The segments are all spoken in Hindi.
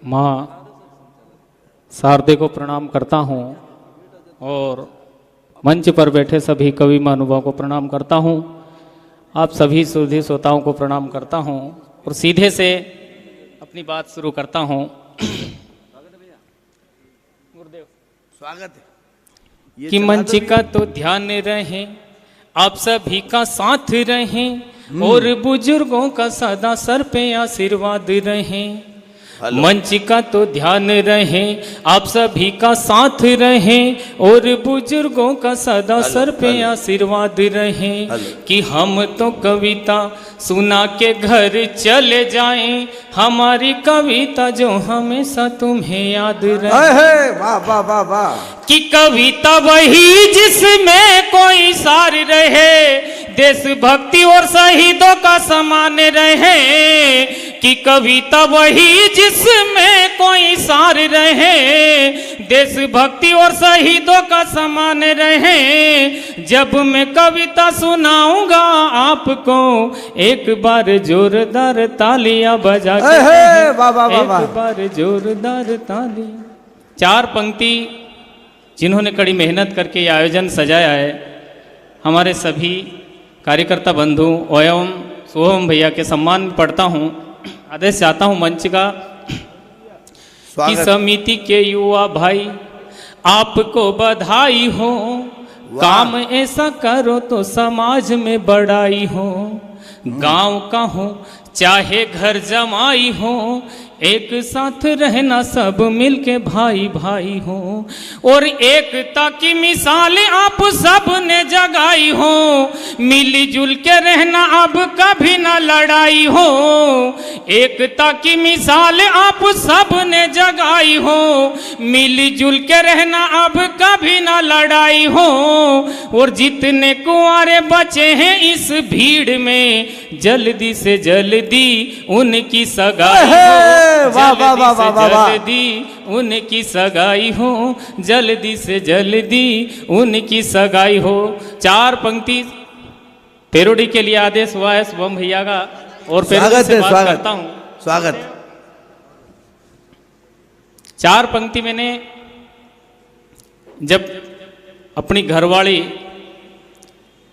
माँ शारदे को प्रणाम करता हूँ और मंच पर बैठे सभी कवि महानुभावों को प्रणाम करता हूँ। आप सभी सुधी श्रोताओं को प्रणाम करता हूँ और सीधे से अपनी बात शुरू करता हूँ। गुरुदेव स्वागत है कि मंच का तो ध्यान रहे, आप सभी का साथ रहे और बुजुर्गों का सदा सर पे आशीर्वाद रहे। मंच का तो ध्यान रहे, आप सभी का साथ रहे और बुजुर्गों का सदा सर पे आशीर्वाद रहे। कि हम तो कविता सुना के घर चले जाएं, हमारी कविता जो हमेशा तुम्हें याद रहे। वाह वाह वाह वाह। कि कविता वही जिसमें कोई सार रहे, देशभक्ति और शहीदों का समान रहे। कि कविता वही जिसमें कोई सार रहे, देशभक्ति और शहीदों का समान रहे। जब मैं कविता सुनाऊंगा आपको, एक बार जोरदार तालियां बजा के एक बार जोरदार तालियां। चार पंक्ति जिन्होंने कड़ी मेहनत करके ये आयोजन सजाया है, हमारे सभी कार्यकर्ता बंधु एवं सोहम भैया के सम्मान में पढ़ता हूँ। आदेश चाहता हूँ मंच का कि समिति के युवा भाई आपको बधाई हो, काम ऐसा करो तो समाज में बड़ाई हो। गांव का हो चाहे घर जमाई हो, एक साथ रहना सब मिलके भाई भाई हो। और एकता की मिसाल आप सब ने जगाई हो, मिलजुल के रहना अब कभी ना लड़ाई हो। एकता की मिसाल आप सब ने जगाई हो, मिलजुल के रहना अब कभी ना लड़ाई हो। और जितने कुंवारे बचे हैं इस भीड़ में, जल्दी से जल्दी उनकी सगाई हो। जल्दी उनकी सगाई हो, जल्दी से जल्दी उनकी सगाई हो। चार पंक्ति पेरोडी के लिए आदेश हुआ है शुभम भैया का और पेरोडी से बात करता हूँ। स्वागत। चार पंक्ति मैंने जब अपनी घरवाली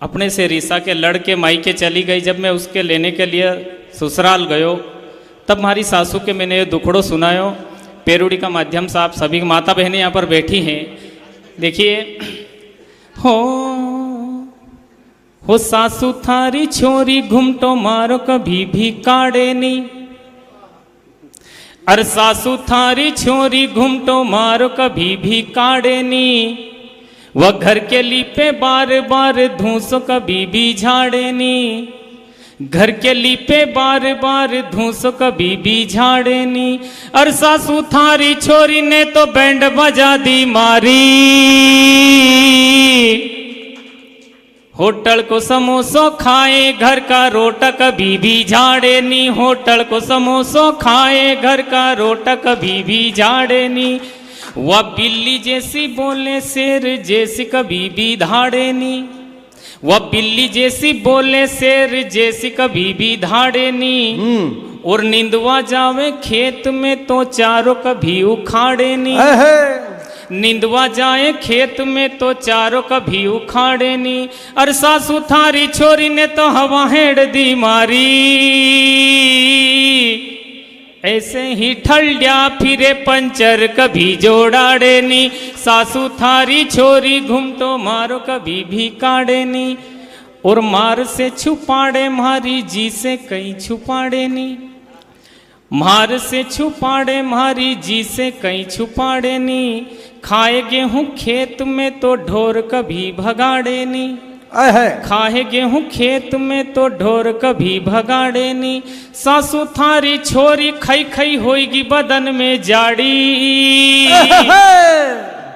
अपने से रीसा के लड़के मायके चली गई, जब मैं उसके लेने के लिए ससुराल गयो, तब हमारी सासू के मैंने ये दुखड़ो सुनायो पेरोडी का माध्यम से। आप सभी माता बहनें यहाँ पर बैठी हैं, देखिए। हो सासू थारी छोरी घुमटो मारो कभी भी काड़े नी। अरे सासू थारी छोरी घुमटो मारो कभी भी काड़े नी। वह घर के लीपे बार बार धूसो कभी भी झाड़े नी। घर के लीपे बार बार धूसो कभी भी झाड़े नी। और सासू थारी छोरी ने तो बैंड बजा दी मारी। होटल को समोसो खाए घर का रोटा कभी भी झाड़े नी। होटल को समोसो खाए घर का रोटा कभी भी झाड़े नी। वह बिल्ली जैसी बोले शेर जैसी कभी भी धाड़े नी। वह बिल्ली जैसी बोले शेर जैसी कभी भी धाड़े नी। और नींदवा जावे खेत में तो चारों कभी उखाड़े नी। नींदवा जाए खेत में तो चारों कभी उखाड़े नी। और सासू थारी छोरी ने तो हवा हेड़ दी मारी। ऐसे ही ठल्ड्या फिरे पंचर कभी जोड़ाड़े नी। सासू थारी छोरी घूमटो मारो कभी भी काड़े नी। और मार से छुपाड़े मारी जी से कहीं छुपाड़े नी। मार से छुपाड़े मारी जी से कहीं छुपाड़े नी। खाए गेहूं खेत में तो ढोर कभी भगाड़े नी। खाए गेहूं खेत में तो ढोर कभी भगाड़े नी। सासू थारी छोरी खई खई होएगी बदन में जाड़ी।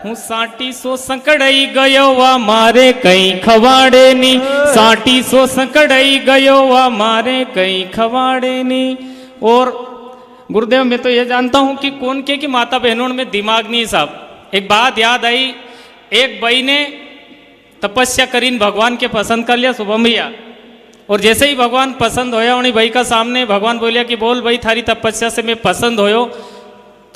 हूँ साटी सो संकड़ई गयो वा मारे कहीं खवाड़े नी। साटी सो संकड़ई गयो वा मारे कहीं खवाड़े नी। और गुरुदेव मैं तो ये जानता हूँ कि कौन के कि माता बहनों में दिमाग नहीं साहब। एक बात याद आई, एक भाई ने तपस्या करीन भगवान के पसंद कर लिया शुभम भैया। और जैसे ही भगवान पसंद होया उन्हीं भाई का सामने भगवान बोलिया कि बोल भाई थारी तपस्या से मैं पसंद होयो।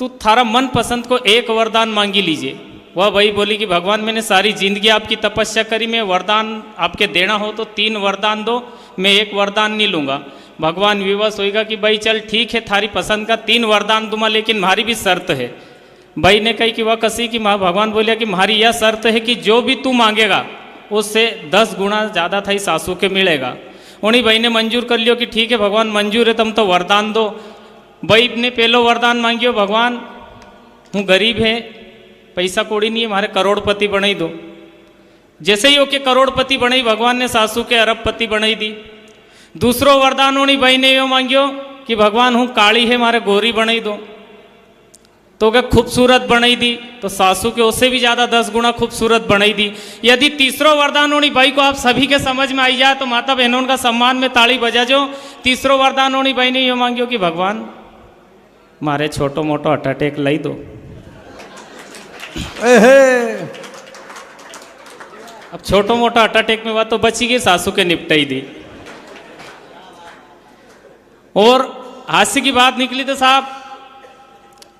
तू थारा मन पसंद को एक वरदान मांगी लीजिए। वह वही बोली कि भगवान मैंने सारी जिंदगी आपकी तपस्या करी, मैं वरदान आपके देना हो तो 3 वरदान दो, मैं एक वरदान नहीं लूँगा। भगवान विवश होएगा कि भाई चल ठीक है, थारी पसंद का 3 वरदान दूंगा, लेकिन हमारी भी शर्त है। भाई ने कही कि वह कसी कि माँ भगवान बोलिया कि हमारी यह शर्त है कि जो भी तू मांगेगा उससे 10 गुना ज़्यादा थाई सासू के मिलेगा। उन्हीं भाई ने मंजूर कर लियो कि ठीक है भगवान मंजूर है, तुम तो वरदान दो। भाई ने पहलो वरदान मांगियो, भगवान हूँ गरीब है, पैसा कौड़ी नहीं है, हमारे करोड़पति बनाई दो। जैसे ही ओके करोड़पति बनाई, भगवान ने सासू के अरबपति बनाई दी। दूसरो वरदान उन्हीं भाई ने यो मांगियो कि भगवान हूँ काली है, हमारे गोरी बनाई दो। तो क्या खूबसूरत बनाई दी, तो सासू के उससे भी ज़्यादा 10 गुना खूबसूरत बनाई दी। यदि तीसरो वरदान उन्हीं भाई को आप सभी के समझ में आई जाए तो माता बहनों का सम्मान में ताली बजा जो। तीसरो वरदान उन्हीं भाई ने यो मांगियो कि भगवान मारे छोटो मोटो हार्ट अटैक लाई दो। अब छोटो मोटा हार्ट अटैक में वह तो बची गई, सासू के निपटाई दी। और हास्य की बात निकली तो साहब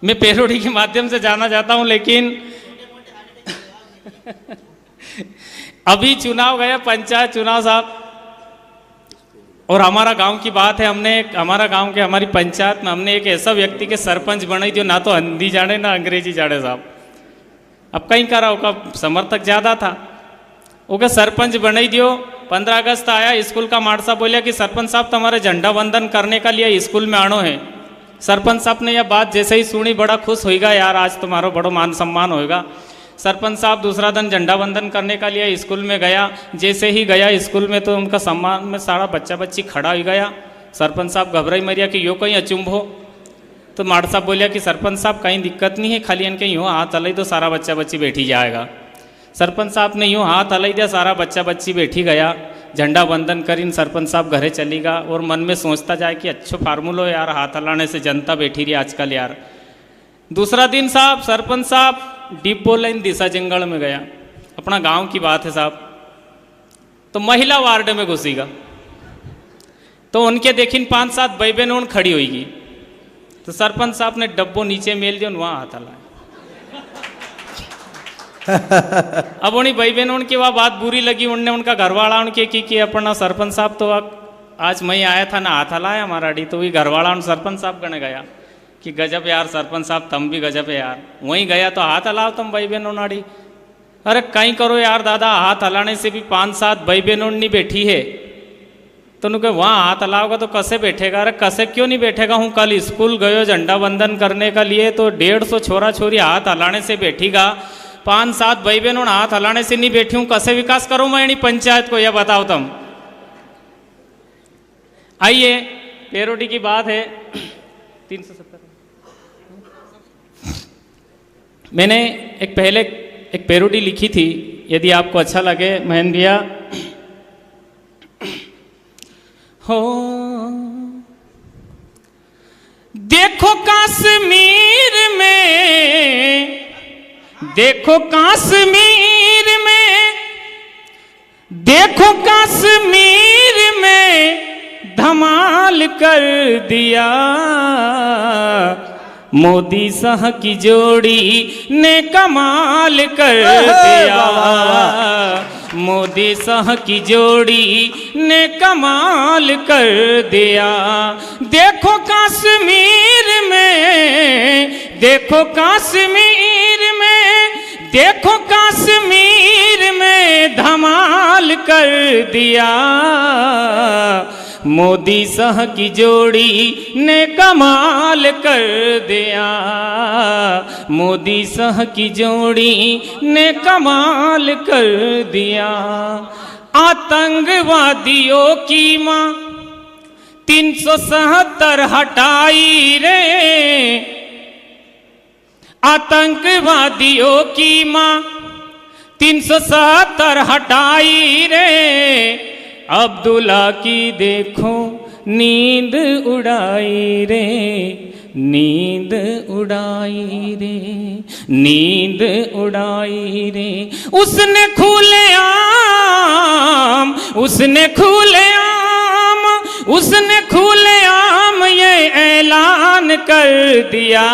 मैं पैरोडी के माध्यम से जाना चाहता हूं, लेकिन अभी चुनाव गया, पंचायत चुनाव साहब, और हमारा गांव की बात है, हमने हमारा गांव के हमारी पंचायत में हमने एक ऐसा व्यक्ति के सरपंच बनाई जो ना तो हिंदी जाने ना अंग्रेजी जाने साहब। अब कहीं करा होगा, समर्थक ज़्यादा था, ओके सरपंच बनाई दियो। 15 अगस्त आया, स्कूल का माड़सा बोलिया कि सरपंच साहब तुम्हारे झंडा वंदन करने का लिए स्कूल में आनो है। सरपंच साहब ने यह बात जैसे ही सुनी बड़ा खुश होएगा, यार आज तुम्हारा बड़ो मान सम्मान होएगा। सरपंच साहब दूसरा दिन झंडा वंदन करने का लिए स्कूल में गया। जैसे ही गया स्कूल में तो उनका सम्मान में सारा बच्चा बच्ची खड़ा हो गया। सरपंच साहब घबराई मरिया कि यो कहीं अचुंभ हो। तो माड़ साहब बोलिया कि सरपंच साहब कहीं दिक्कत नहीं है, खाली इनके यूँ हाथ हलाई तो सारा बच्चा बच्ची बैठी जाएगा। सरपंच साहब ने यूँ हाथ हलाई दिया, सारा बच्चा बच्ची बैठी गया। झंडा वंदन करीन सरपंच साहब घरे चलेगा और मन में सोचता जाए कि अच्छो फार्मूलो यार, हाथ हलाने से जनता बैठी रही आजकल यार। दूसरा दिन साहब सरपंच साहब डिब्बो लाइन दिशा जंगल में गया। अपना गांव की बात है साहब, तो महिला वार्ड में घुसेगा तो उनके देखिन 5-7 भाई बहन खड़ी होगी। तो सरपंच साहब ने डब्बो नीचे मेल दिया, वहाँ हाथ हलाया। अब उन्हीं भाई बहनों की वह बात बुरी लगी, उनने उनका घरवाला उनके कि अपना सरपंच साहब तो आज मैं आया था ना हाथ हलाया हमारा डी। तो वही घरवाला उन सरपंच साहब गने गया कि गजब यार सरपंच साहब तुम भी गजब है यार। वहीं गया तो हाथ हलाओ तुम भाई बहनों नाड़ी। अरे कहीं करो यार दादा, हाथ हलाने से भी 5-7 भाई बहनों नहीं बैठी है। तो उनके वहाँ हाथ हलाओगा तो कैसे बैठेगा? अरे कैसे क्यों नहीं बैठेगा? हूँ कल स्कूल गयो झंडा वंदन करने का लिए तो 150 छोरा छोरी हाथ हलाने से बैठीगा, 5-7 भाई बहनों हाथ हलाने से नहीं बैठी हूँ, कैसे विकास करूँ मैं यानी पंचायत को? यह बताओ तुम। आइए पैरोडी की बात है 370। मैंने पहले एक पैरोडी लिखी थी, यदि आपको अच्छा लगे महेंद्र भैया। हो देखो कश्मीर में, देखो कश्मीर में, देखो कश्मीर में धमाल कर दिया। मोदी शाह की जोड़ी ने कमाल कर दिया। मोदी शाह की जोड़ी ने कमाल कर दिया। देखो कश्मीर में, देखो कश्मीर में, देखो कश्मीर में धमाल कर दिया। मोदी शाह की जोड़ी ने कमाल कर दिया। मोदी शाह की जोड़ी ने कमाल कर दिया। आतंकवादियों की मां 370 हटाई रे। आतंकवादियों की मां 370 हटाई रे। अब्दुल्ला की देखो नींद उड़ाई रे, नींद उड़ाई रे, नींद उड़ाई रे। उसने खुले आम, उसने खुले आम, उसने खुले आम ये ने ऐलान कर दिया,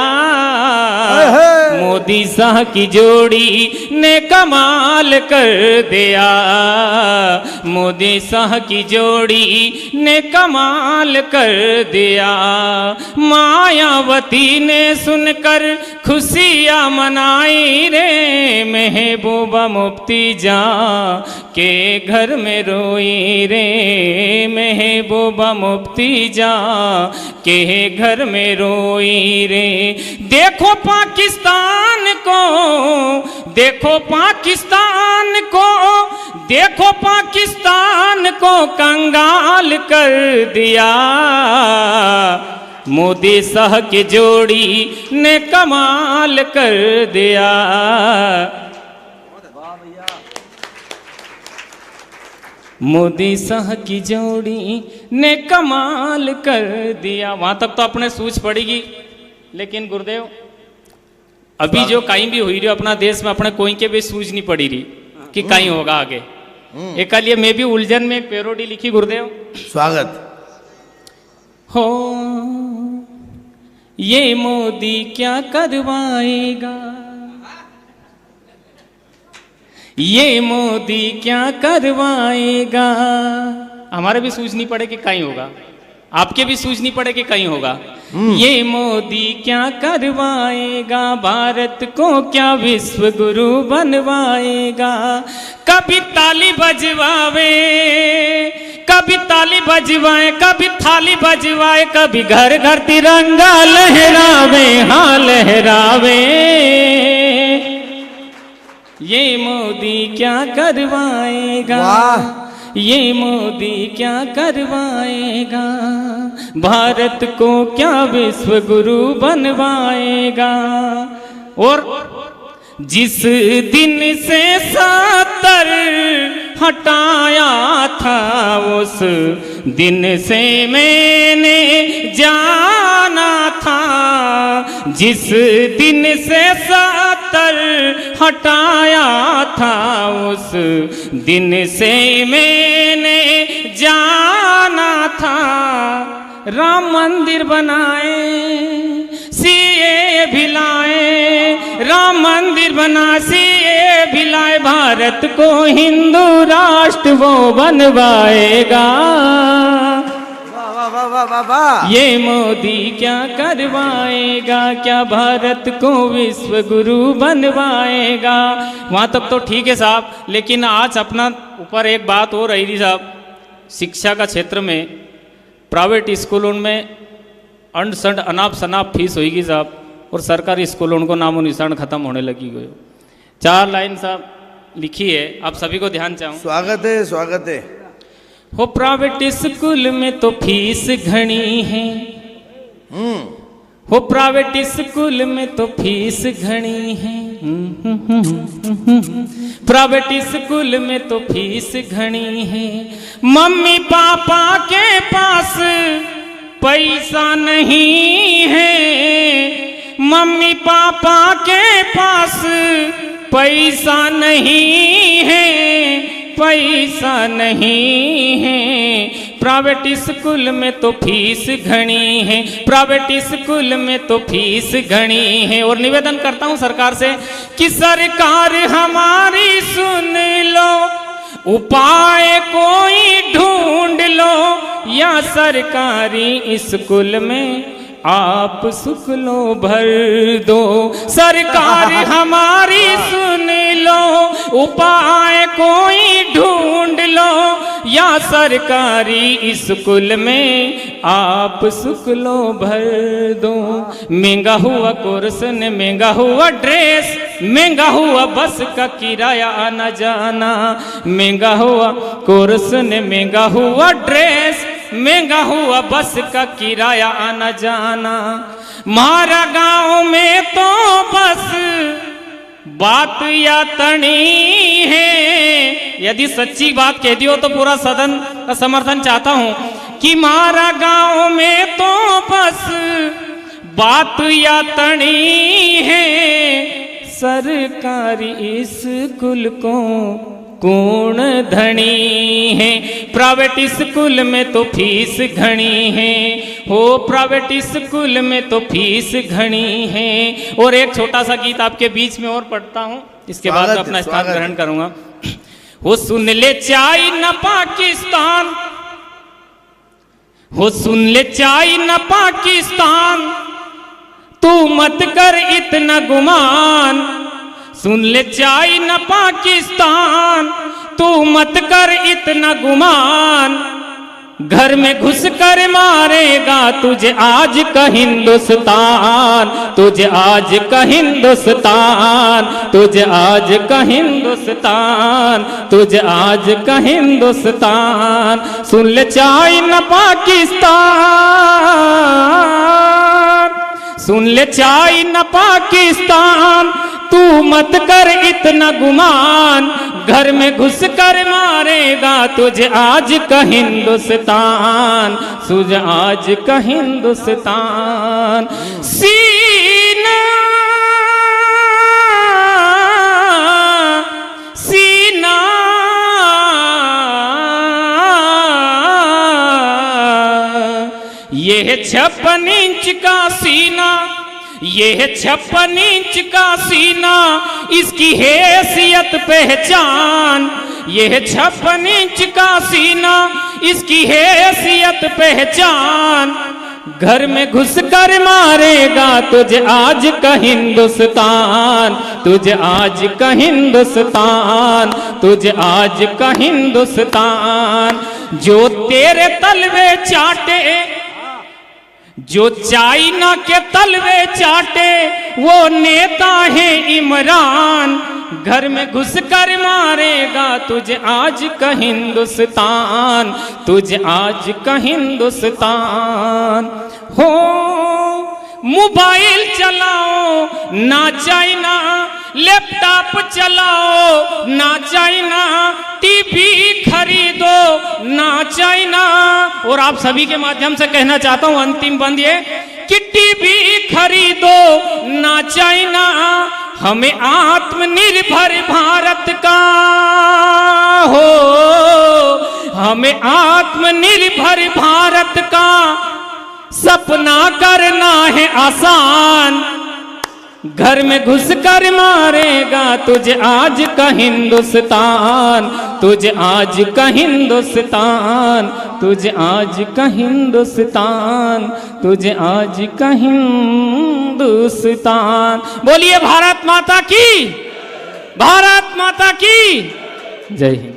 मोदी शाह की जोड़ी ने कमाल कर दिया, मोदी शाह की जोड़ी ने कमाल कर दिया। मायावती ने सुनकर खुशियाँ मनाई रे, महबूबा मुफ्ती जा के घर में रोई रे, महबूबा मुफ्ती जा के घर में रोई रे। देखो पाकिस्तान को, देखो पाकिस्तान को, देखो पाकिस्तान को कंगाल कर दिया, मोदी शाह की जोड़ी ने कमाल कर दिया। मोदी शाह की जोड़ी ने कमाल कर दिया। वहां तक तो अपने सूझ पड़ेगी, लेकिन गुरुदेव अभी जो कहीं भी हुई रही अपना देश में, अपने कोई के भी सूझ नहीं पड़ी रही कि कहीं होगा आगे। एक लिए मैं भी उलझन में एक पैरोडी लिखी गुरुदेव। स्वागत हो ये मोदी क्या करवाएगा, ये मोदी क्या करवाएगा। हमारे भी सूझ नहीं पड़े कि कहीं होगा, आपके भी सूझ नहीं पड़े कि कहीं होगा। ये मोदी क्या करवाएगा, भारत को क्या विश्व गुरु बनवाएगा। कभी ताली बजवावे, कभी ताली बजवाए, कभी थाली बजवाए, कभी घर घर तिरंगा लहरावे, हाँ लहरावे। ये मोदी क्या करवाएगा, ये मोदी क्या करवाएगा, भारत को क्या विश्व गुरु बनवाएगा। और जिस दिन से 70 हटाया था, उस दिन से मैंने जाना था, जिस दिन से 70 हटाया था, उस दिन से मैंने जाना था। राम मंदिर बनाए, सीए भी लाए, राम मंदिर बना सीए भी लाए, भारत को हिंदू राष्ट्र वो बनवाएगा। वाह वाह वाह वाह वाह। ये मोदी क्या करवाएगा, क्या भारत को विश्व गुरु बनवाएगा। वहाँ तक तो ठीक है साहब, लेकिन आज अपना ऊपर एक बात हो रही थी साहब, शिक्षा का क्षेत्र में प्राइवेट स्कूलों में अंड संड अनाप शनाप फीस होगी साहब, और सरकारी स्कूलों को नामो निशान खत्म होने लगी गई। 4 लाइन साहब लिखी है, आप सभी को ध्यान चाहूँ। स्वागत है स्वागत है। हो प्राइवेट स्कूल में तो फीस घनी है, हो प्राइवेट स्कूल में तो फीस घनी है, प्राइवेट स्कूल में तो फीस घनी है। मम्मी पापा के पास पैसा नहीं है, मम्मी पापा के पास पैसा नहीं है, पैसा नहीं है। प्राइवेट स्कूल में तो फीस घनी है, प्राइवेट स्कूल में तो फीस घनी है। और निवेदन करता हूं सरकार से कि सरकार हमारी सुन लो, उपाय कोई ढूंढ लो, या सरकारी स्कूल में आप शुल्क भर दो। सरकार हमारी सुन लो, उपाय कोई ढूंढ लो, या सरकारी स्कूल में आप शुल्क भर दो। महंगा हुआ कोर्स ने, महंगा हुआ ड्रेस, महंगा हुआ बस का किराया आना जाना, महंगा हुआ कोर्स ने, महंगा हुआ ड्रेस, महंगा हुआ बस का किराया आना जाना। मारा गांव में तो बस बात या तनी है। यदि सच्ची बात कह दियो तो पूरा सदन का समर्थन चाहता हूं कि मारा गांव में तो बस बात या तनी है। सरकारी स्कूल को कौन धनी है, प्राइवेट स्कूल में तो फीस घनी है। हो प्राइवेट स्कूल में तो फीस घनी है। और एक छोटा सा गीत आपके बीच में और पढ़ता हूँ, इसके बाद मैं अपना स्थान ग्रहण करूंगा। हो सुन ले चाइना पाकिस्तान, हो सुन ले चाइना पाकिस्तान, तू मत कर इतना गुमान। सुन ले चाइना पाकिस्तान, तू मत कर इतना गुमान। घर में घुस कर मारेगा तुझे आज का हिंदुस्तान, तुझे आज का हिंदुस्तान, तुझे आज का हिंदुस्तान, तुझे आज का हिंदुस्तान। सुन ले चाइना पाकिस्तान, सुन ले चाइना पाकिस्तान, तू मत कर इतना गुमान। घर में घुस कर मारेगा तुझे आज का हिंदुस्तान, तुझे आज का हिंदुस्तान। सीना सीना ये 56 इंच का सीना, ये 56 इंच का सीना, इसकी हैसियत पहचान। ये 56 इंच का सीना, इसकी हैसियत पहचान। घर में घुस कर मारेगा तुझे आज का हिंदुस्तान, तुझे आज का हिंदुस्तान, तुझे आज का हिंदुस्तान। जो तेरे तलवे चाटे, जो चाइना के तलवे चाटे, वो नेता है इमरान। घर में घुस कर मारेगा तुझे आज का हिंदुस्तान, तुझे आज का हिंदुस्तान। हो मोबाइल चलाओ ना चाइना, लैपटॉप चलाओ ना चाइना, टीवी खरीदो ना चाइना। और आप सभी के माध्यम से कहना चाहता हूं, अंतिम बंद ये कि टीवी खरीदो ना चाइना। हमें आत्मनिर्भर भारत का हो, हमें आत्मनिर्भर भारत का सपना करना है आसान। घर में घुस कर मारेगा तुझे आज का हिंदुस्तान, तुझे आज का हिंदुस्तान, तुझे आज का हिंदुस्तान, तुझे आज का हिंदुस्तान। बोलिए भारत माता की, भारत माता की जय हिंद।